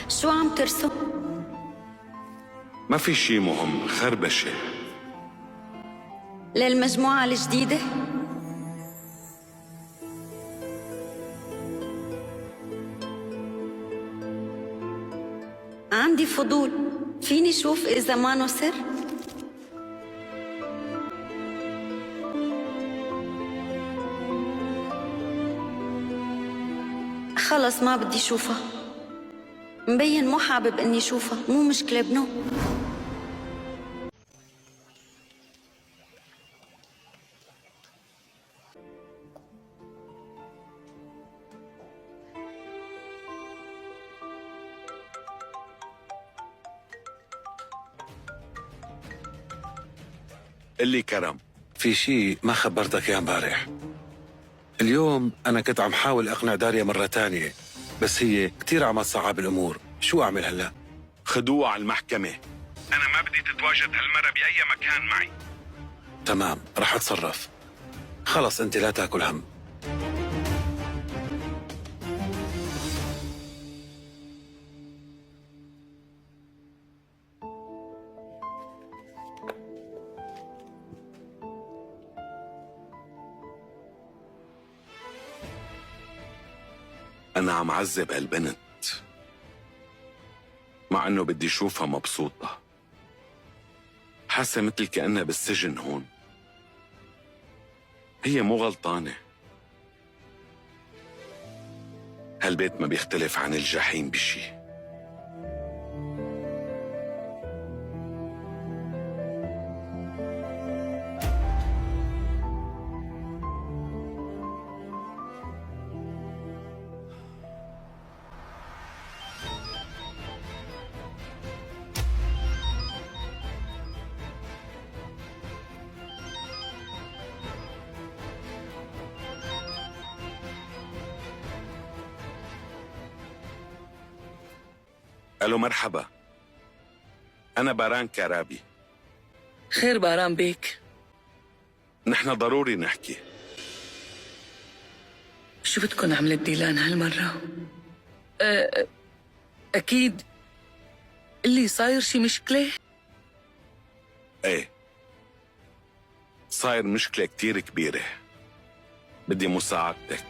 شو عم ترسم؟ ما في شي مهم، خربشة. للمجموعة الجديدة؟ عندي فضول، فيني شوف إذا ما نصر؟ خلص ما بدي شوفها، مبين مو حابب إني شوفها. مو مشكلة بنو. اللي كرم. في شيء ما خبرتك يا امبارح. اليوم أنا كنت عم حاول أقنع داريا مرة تانية، بس هي كتير عم تصعب الأمور. شو أعمل هلأ؟ خدوه على المحكمة. أنا ما بدي تتواجد هالمرة بأي مكان معي. تمام، رح أتصرف. خلص أنت لا تاكل هم. أنا عم عذب هالبنت مع إنه بدي أشوفها مبسوطة، حاسة مثل كأنها بالسجن هون. هي مو غلطانة. هالبيت ما بيختلف عن الجحيم بشي. ألو، مرحبا، أنا باران كرابي. خير باران بيك؟ نحن ضروري نحكي. شو بدكن عملت ديلان هالمرة؟ أكيد اللي صاير شي مشكلة؟ ايه، صاير مشكلة كتير كبيرة، بدي مساعدتك.